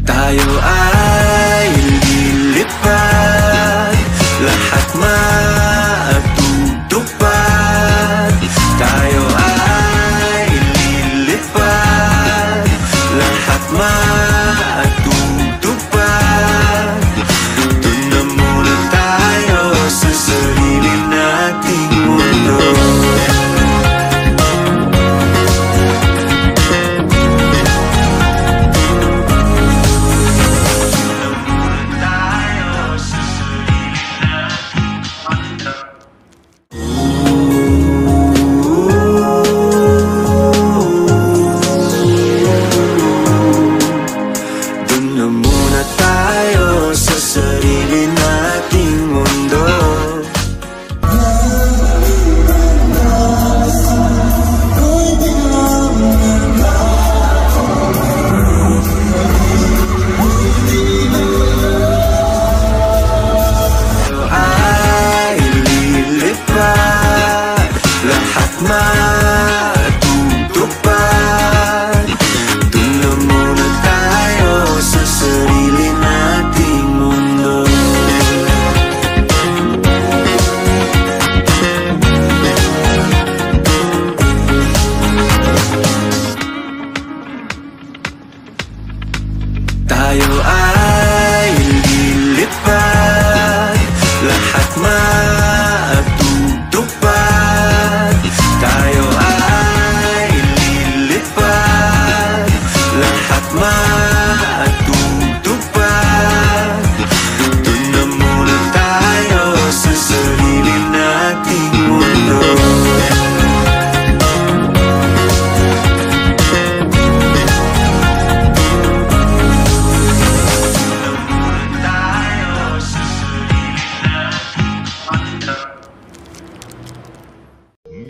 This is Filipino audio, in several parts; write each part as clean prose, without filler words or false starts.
Tayo ay lilipad, lahat matutupad.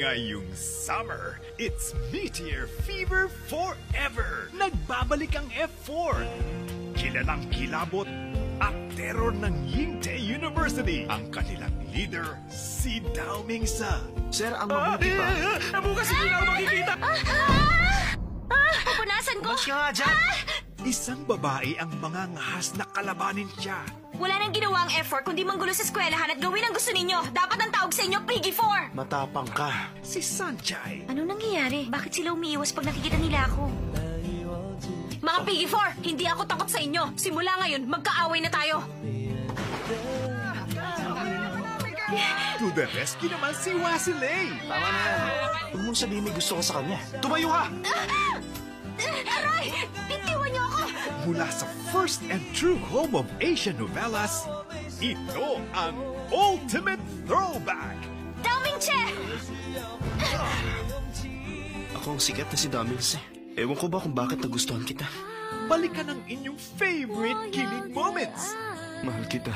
Ngayong summer, it's Meteor Fever forever! Nagbabalik ang F4! Kilalang kilabot at terror ng Yingte University. Ang kanilang leader, si Dao Mingsa. Sir, ang mabuti pa. Bukas hindi na ako makikita! Pupunasan ko! Mas ka nga dyan! Isang babae ang mangangahas na kalabanin siya. Wala nang ginawa ang effort kundi manggulo sa eskwelahan at gawin ang gusto ninyo. Dapat ang tawag sa inyo, Piggy 4! Matapang ka. Si Sanchay. Ano nangyayari? Bakit sila umiiwas pag nakikita nila ako? Mga Piggy 4, hindi ako takot sa inyo. Simula ngayon, magkaaway na tayo. To the rescue naman si Wasilay. Tama na yan. Huwag mong sabihin may gusto ko sa kanya. Tumayo ka! Aray! Bitiwan niyo ako! Mula sa first and true home of Asian novellas, ito ang Ultimate Throwback! Daming Che! Ako ang sikat na si Damils. Ewan ko ba kung bakit nagustuhan kita. Balikan ang inyong favorite kilig moments. Mahal kita.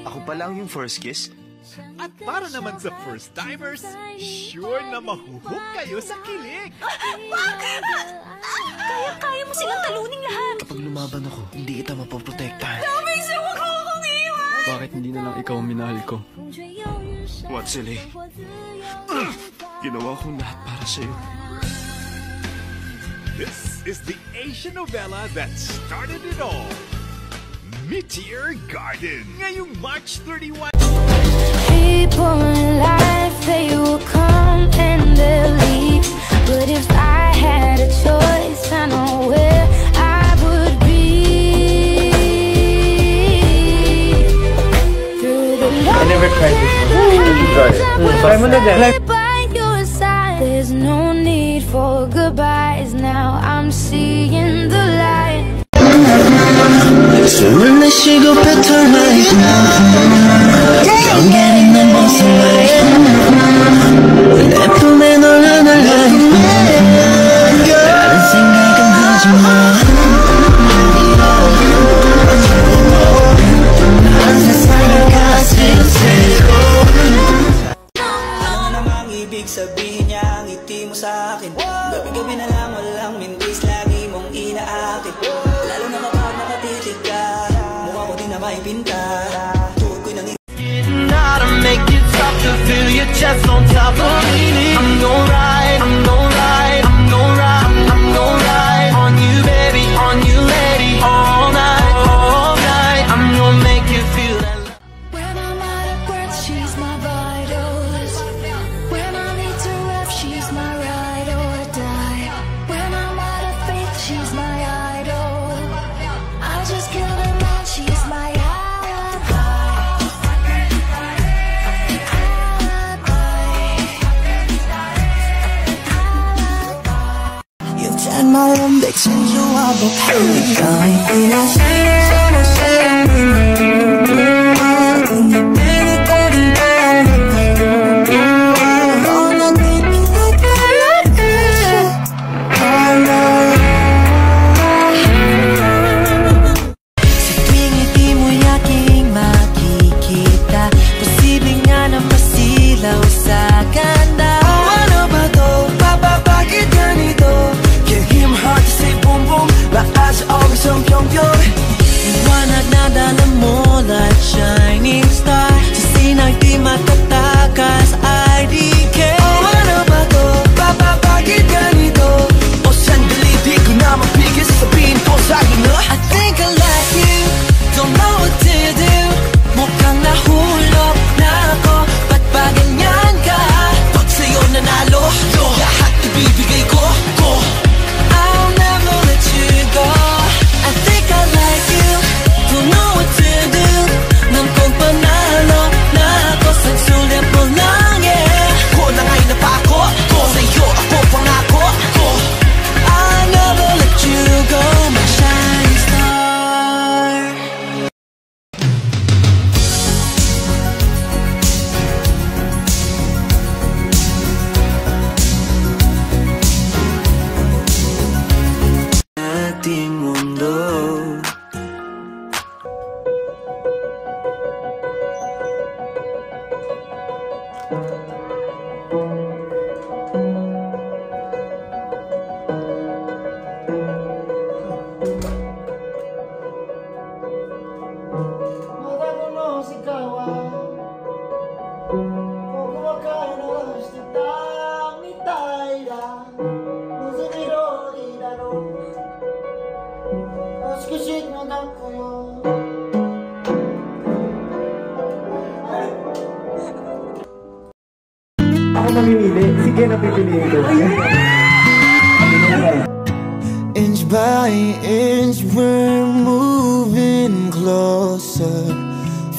Ako pa lang yung first kiss. At para naman sa first-timers, sure na mahuhook kayo sa kilig. Kaya mo silang taluning lahat! Kapag lumaban ako, hindi kita mapoprotektahan. Daming Che, huwag mo akong iwan! Bakit hindi na lang ikaw ang minahal ko? Watsili. Ginawa kong lahat para sa'yo. This is the Asian novella that started it all. Meteor Garden. Ngayong March 31. People in life, they will come and they'll leave. But if I had a choice, I know where I would be. Through the I never tried this. Try mo na dyan. By your side, there's no need for goodbyes. Now I'm seeing the light. 숨을 내쉬고 뱉어 right now 경계는 내 모습 내 품에 널 안을래 다른 생각은 하지마 난 세상을 가슴세고 Ano namang ibig sabihin niya ang ngiti mo sa akin Gabi-gabi na lang walang mintis lagi mong inaakit Lalo na kapag nakatitig ka Mukha ko din na maipinta Tuhod ko'y nangingin How to make it stop to feel your chest on top of me I'm gon' ride, I'm gon' ride, I'm gon' ride, I'm gon' ride On you baby, on you lady All night, I'm gon' make you feel that When I'm out of breath, she's my vitals. When I need to rest, she's my ride or die. When I'm out of faith, she's my idol. I just killed a man, she's my You've turned my limbic since you are ikaw ay pinasaya na sa'yo Kung napilit ko rin tayo nagpipilit ka Sa tuwing ngiti mo'y aking makikita Posibleng nga na masilaw sa ganda Ano ba to? Bakit ganito? Can't hear my heart to say boom boom My eyes are always on pyong-pyong Liwanag na dala mo like shining star Sa sinang di matatakas I decay Oh, ano ba to? Bakit ganito? O sandali di ko na mapigil Sabihin ko sa'yo na I think I like you Don't know what to do Mukhang nahulog na ako Ba't ba ganyan ka? Pag sa'yo nanalo Lahat ibibigay ko I'll never let you go I think I like you Don't know what to do Nang kung panalo na ako Sa sulit mo lang, yeah Ko na nga'y napako Sa'yo ako pangako I'll never let you go My shining star mamimili. Sige na pipiliin ko. Inch by inch we're moving closer.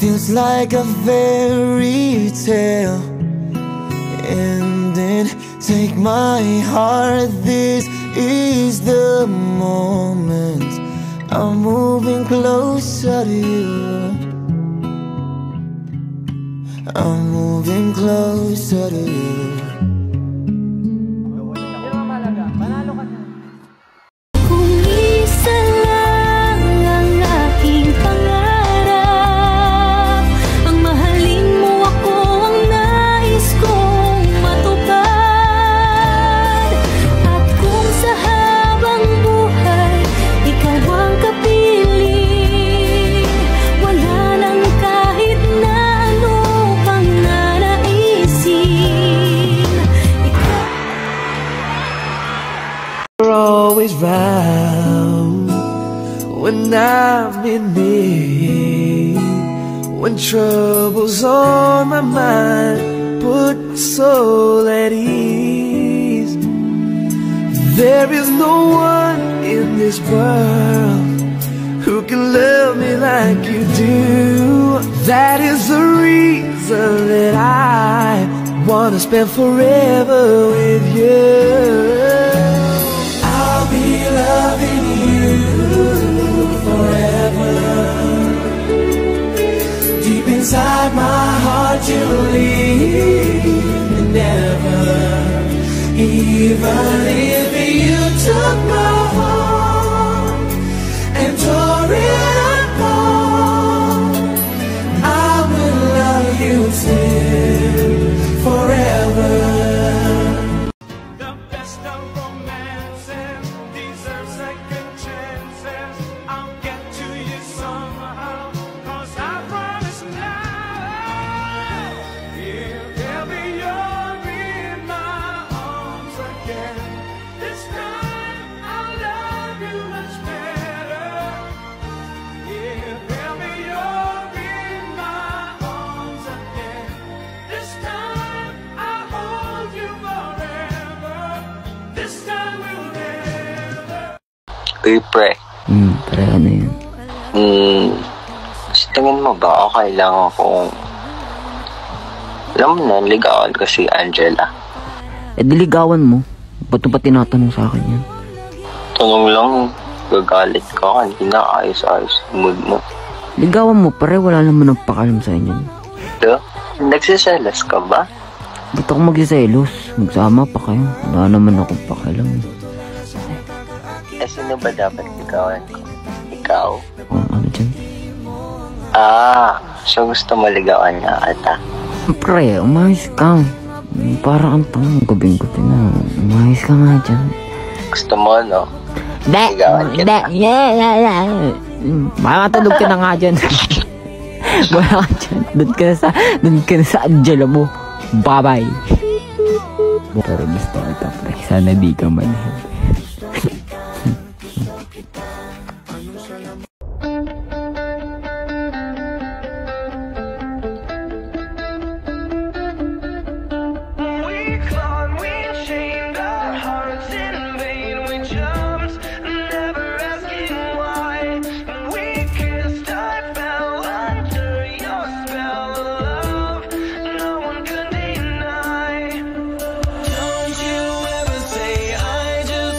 Feels like a fairy tale ending. Take my heart, this is the moment. I'm moving closer to you. I'm moving closer to you. Always round when I'm in need, when trouble's on my mind, put my soul at ease. There is no one in this world who can love me like you do. That is the reason that I wanna spend forever with you. I'll be loving you forever. Deep inside my heart you'll leave me never. Even if you took my heart and tore it apart, I will love you still forever. Uy, pre. Pre, ano yun? Sa tingin mo ba okay lang akong... Alam mo na, ligawan ko si Angela. Diligawan mo? Ba't mo pa tinatanong sa akin yan? Tanong lang, gagalit ka kanina, ayos-ayos mood mo. Ligawan mo, pare, wala naman ang pakalam sa inyo. Ito? Nagsiselos ka ba? Ba't ako magsiselos? Magsama pa kayo. Wala naman akong pakalam. Sino ba dapat ligawan ko? Ikaw? Ano dyan? So gusto mo ligawan niya ata? Pre, umayos ka. Para kang tanong gabing-gabi na. Umayos ka nga dyan. Gusto mo, no? Ligawan kita. Makakatulog ka na nga dyan. Wala ka dyan. Doon ka na sa Angela mo. Bye-bye. Pero gusto kita, pre. Sana di ka manhid. Don't you ever say I just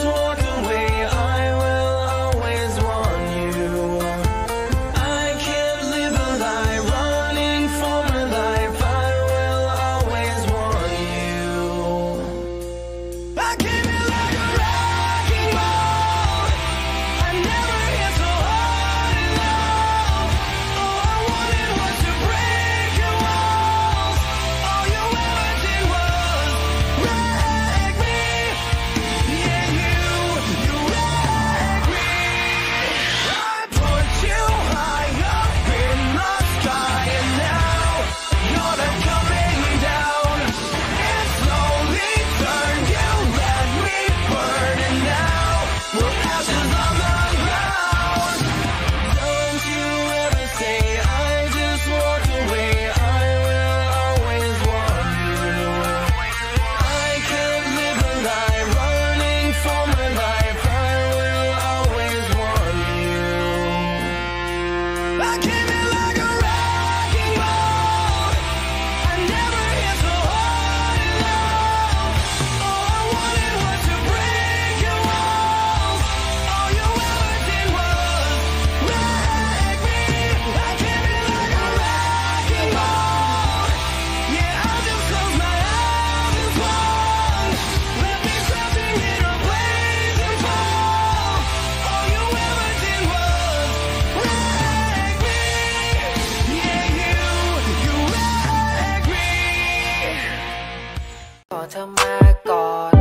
เธอมาก่อน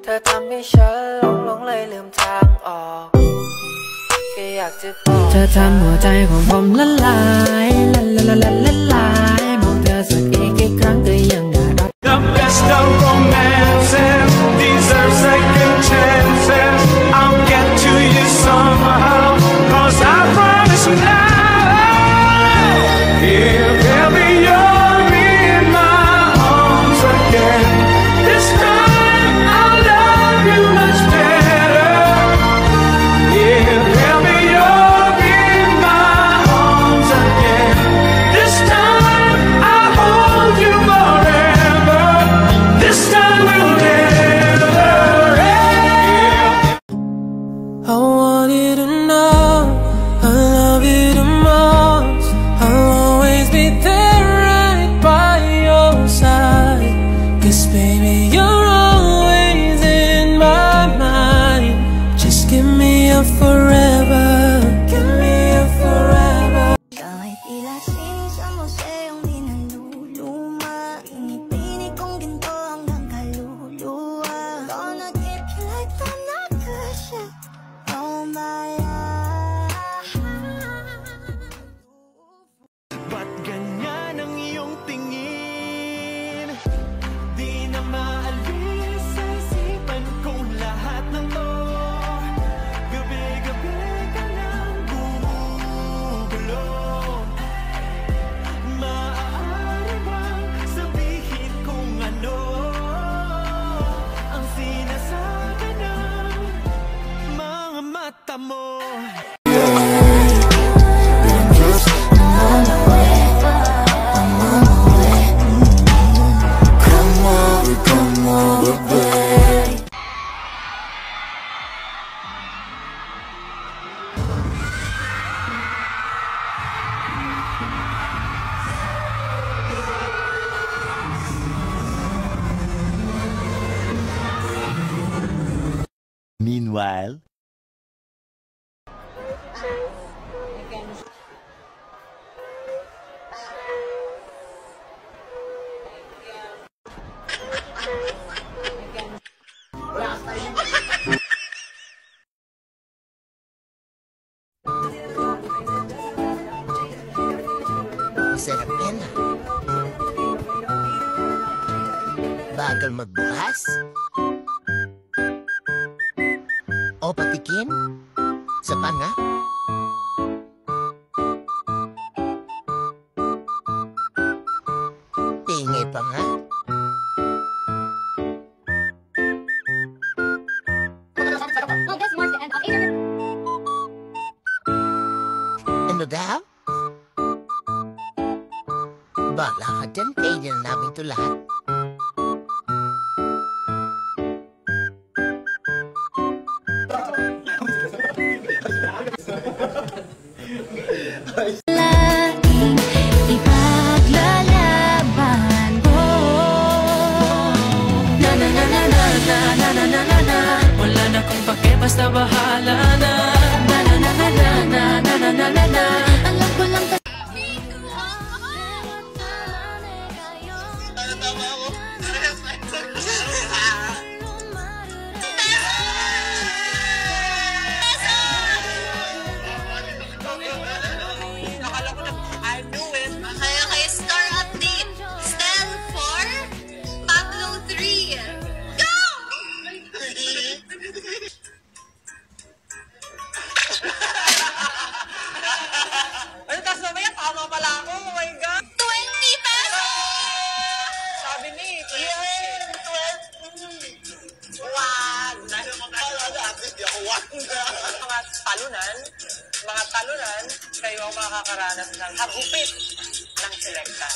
เธอทำให้ฉันหลงเลยลืมทางออกแค่อยากจะบอกเธอทำหัวใจของผมละลายละลายมองเธอสักอีกกี่ครั้งก็ยังน่ารัก The best of romances deserve second chances. I'll get to you somehow, 'cause I promise now, if ever you're in my arms again, this time I'll love you much better. If ever you're in my arms again, this time I'll hold you forever. This time we'll never end. I want you to know I love you the most. I'll always be there right by your side. 'Cause baby you're always in my mind. Just give me a forever. Give me a forever. Kahit ilasin sa museong di naluluma, pinipinig kong ginto hanggang kaluluwa. Gonna keep you like the Nakasha. Oh my Ba't ganyan ang iyong tingin? Di na maalis sa isipan kong lahat ng to. Gabi-gabi ka nang gumugulo. Maaari bang sabihin kung ano ang sinasabi ng mga mata mo? Meanwhile, Masarap yan ah. Bagal magbukas? O patikin? Sa pa nga? Tingay pa nga? Ano daw? Bala ka dyan, kailan namin ito lahat. laing ipaglalaban mo. Na na na na na na na na na na na. Wala na kung pake, basta bahala na. Na na na na na na na na na na na. Alam ko lang kasi Okay, star update. Stand for Pablo 3. Go! Ano, tapos mamaya, tama pala ako. Oh my God. 20 pesos! Sabi ni, yeah, 12. One. Dahil hindi ako one. Mga talunan, kayo ang makakaranas ng hagupit ng selekta.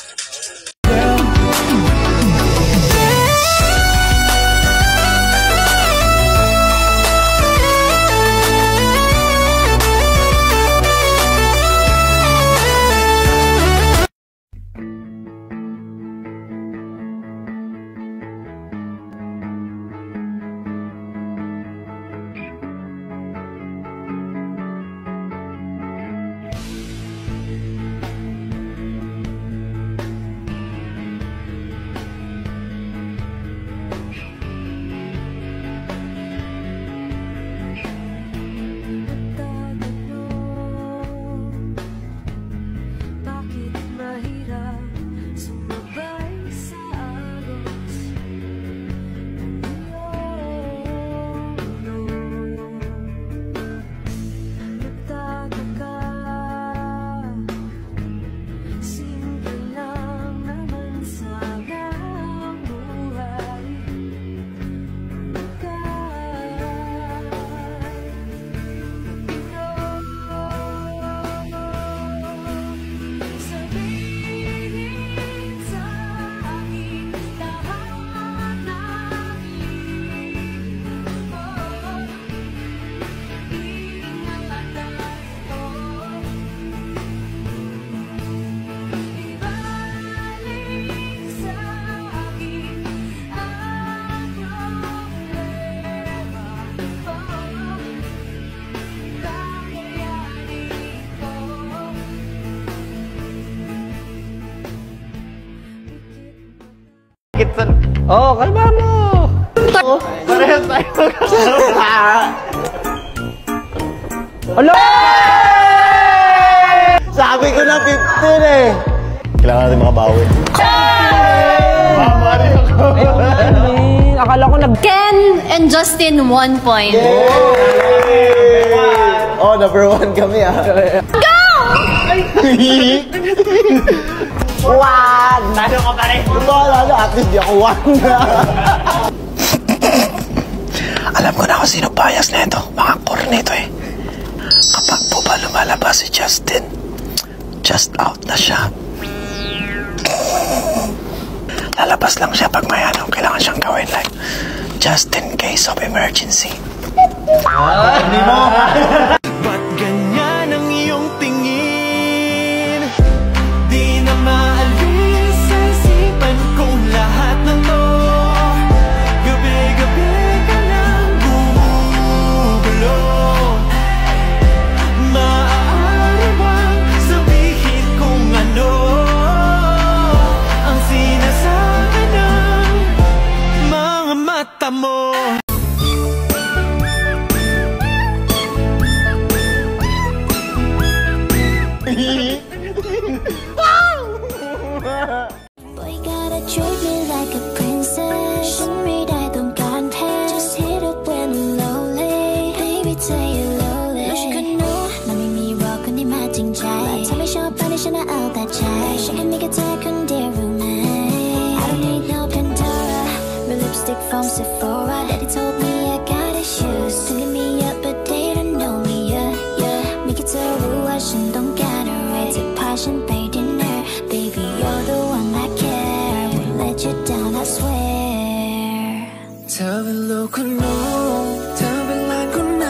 Oh, kalma mo! Parehas tayo magkasama! Hello! Sabi ko na 15 eh! Kailangan natin makabawi. Mama rin ako! Akala ko Ken and Justin 1 point. Oh, number 1 kami ah. Go! 1! Tado ka pa rin. Lalo, at least di ako 1 na. Alam ko na kung sino bias na ito. Mga core nito eh. Kapag po ba lumalabas si Justin, just out na siya. Lalabas lang siya pag may anong kailangan siyang gawin, like just in case of emergency. Hindi mo! Ba't ganyan ang iyong tingin? Di na maalis sa isipan kong lahat ng to. Gabi-gabi ka lang gumugulo. Maaari bang sabihin kung ano ang sinasabi ng mga mata mo? Boy, gotta treat me like a princess. ฉันไม่ได้ต้องการแพ้ Just hit up when I'm lonely. Baby, tell you lonely. รู้ฉันก็รู้มันไม่มีหรอกคนที่มาจริงใจถ้าไม่ชอบไปฉันน่ะเอาแต่ใจฉันแค่มีแค่เธอคนเดียวรู้ไหม I don't need no Pandora. My lipstick from Sephora. Daddy told me I got issues. Filling me up but they don't know me. Yeah, yeah. มีแค่เธอรู้ว่าฉันต้องการอะไรจะพาฉันไป dinner. Baby, you're the one I care. I won't let you down, I swear. เธอเป็นลูกคนนู้นเธอเป็นหลานคนไหน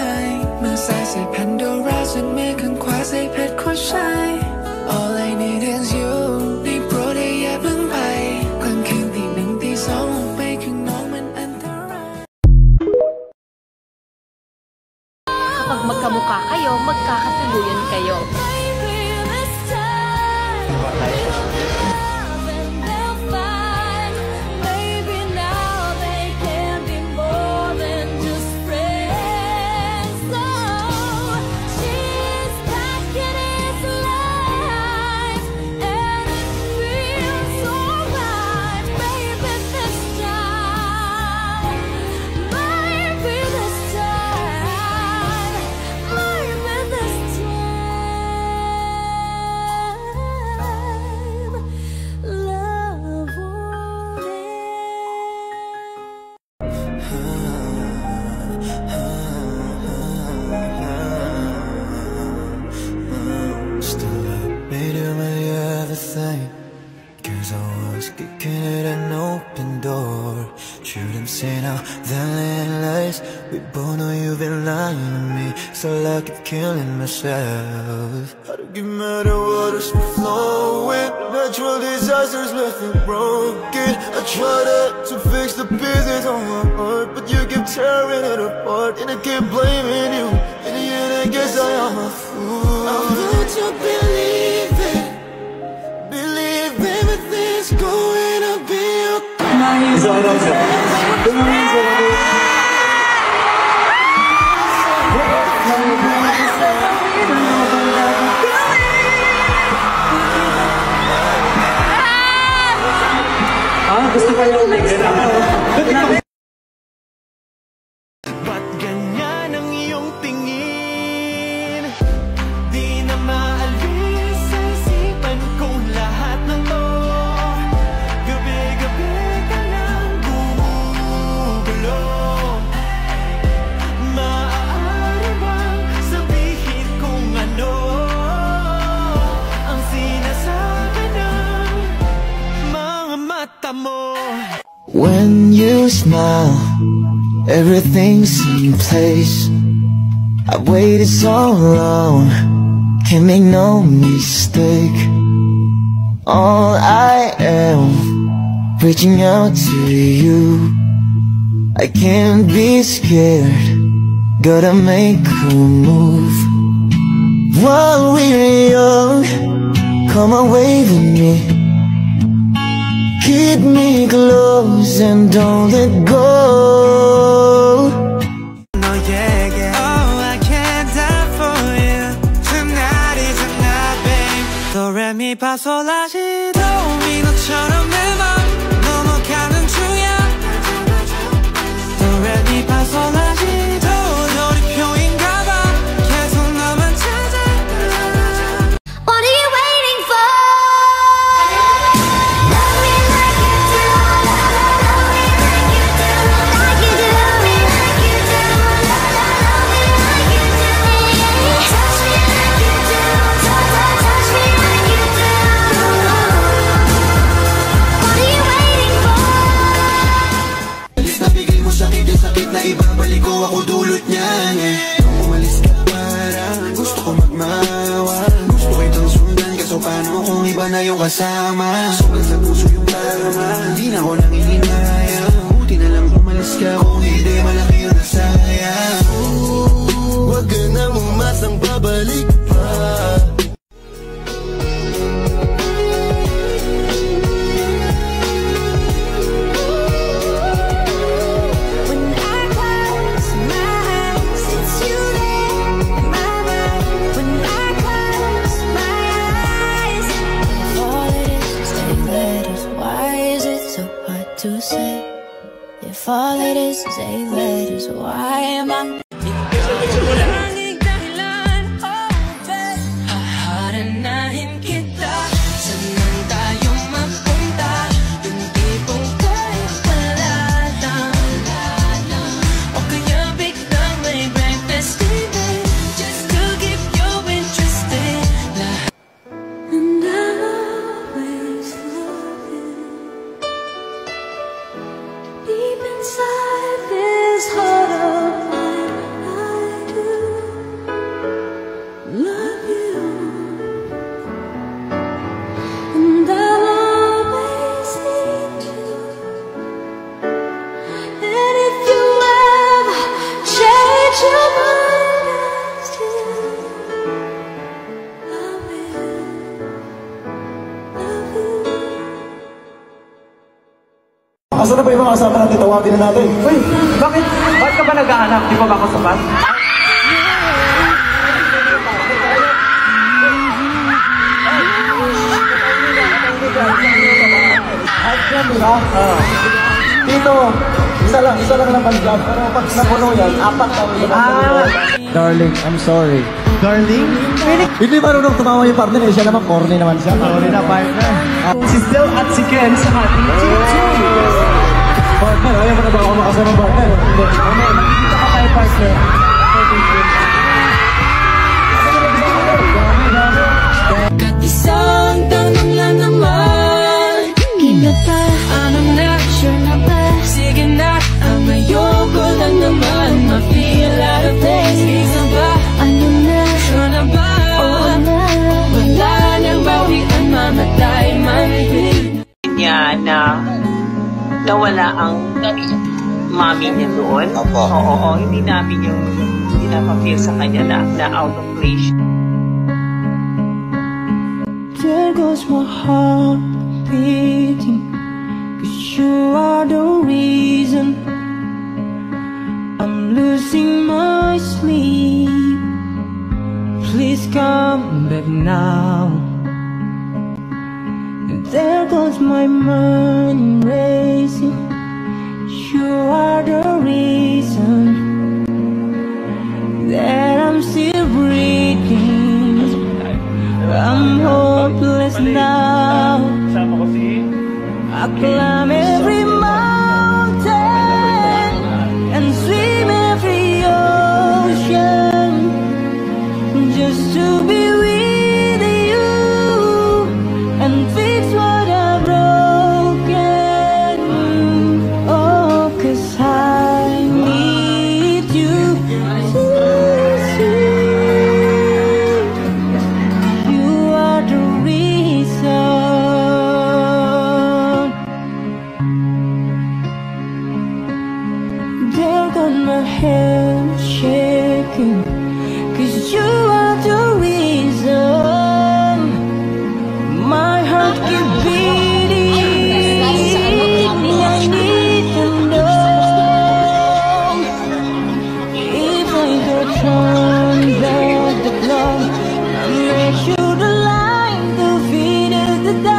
เมื่อใส่แพนโดราฉันมีข้างขวาใส่เพชรขวาใช้ All I need is you ได้โปรดอย่าเพิ่งไปกลางคืนตี 1 ตี 2ไปข้างนอกมันอันตราย Kapag magkamukha kayo, magkakatuluyan kayo. Cause I was kicking at an open door. Shouldn't say now the lies. We both know you've been lying to me, so I keep killing myself. I don't get mad at water's flowing. Natural disasters left me broken. I tried to fix the pieces on my heart, but you keep tearing it apart, and I keep blaming you. In the end, I guess I am a fool. I want to believe it. Believe everything's going to be okay. Gusto ko yung next Ba't ganyan ang iyong tingin? Di na maalis sa isipan kong lahat ng to. Gabi-gabi ka lang gumugulo. Maaari bang sabihin kung ano ang sinasabi ng mga mata mo? When you smile, everything's in place. I've waited so long, can't make no mistake. All I am, reaching out to you. I can't be scared, gotta make a move. While we're young, come away with me. Keep me close and don't let go. 너에게 oh I can't die for you. Tonight is a night, babe. 도레미파솔라시도 미노처럼 내 맘 넘어가는 중이야. 도레미파솔라시도 놀이표인가봐. 계속 너만 찾아. What are you waiting for? Ibabalik ko ako dulot niyan, Nung umalis ka parang gusto ko magmawa. Gusto kitang sundan kaso paano kung iba na yung kasama. Sugal sa puso yung darama, hindi na ako nangihinayang. Buti na lang umalis ka, kung hindi malaki yung nasayang. Huwag ka na umasang babalik pa. To say, if all it is eight letters, why am I? Hahanapin kita, saan tayo mapunta? Yung tipong kahit wala lang, o kaya biglang may breakfast dinner, just to keep you interested. And I'll always love you. Deep inside this heart of mine, I do love you, and I'll always need you. And if you ever change your mind, I still love you, love you. Asan na ba yung mga kasama natin? Tawagin na natin. Uy, bakit ka ba naghahanap? Di ba ba ako sapat? Dito, isa lang naman job. Pero pag napuno yan, apat kami. Darling, I'm sorry. Darling? Hindi marunong tumawa yung partner eh. Siya naman, corny naman siya. Sorry na partner. Si Stel at si Ken sa ating partner, ayaw mo na ba ako makasama partner? Magkikita ka tayo partner. Isang tanong lang naman, kinata, I'm not sure na ba? Sige na, ang ayoko lang naman ma-feel out of place. Isa ba? Ano na? Sure na ba? Oo na. Wala nang bawian, mamatay man din. Niya na nawala ang mami niya doon. Oo, hindi na ma-feel sa kanya na out of place. There goes my heart beating, 'cause you are the reason I'm losing my sleep. Please come back now. And there goes my mind racing. You are the reason that I'm still breathing. I'm hopeless now. I climb every mountain and swim every ocean just to be with you and fix what I've broken. the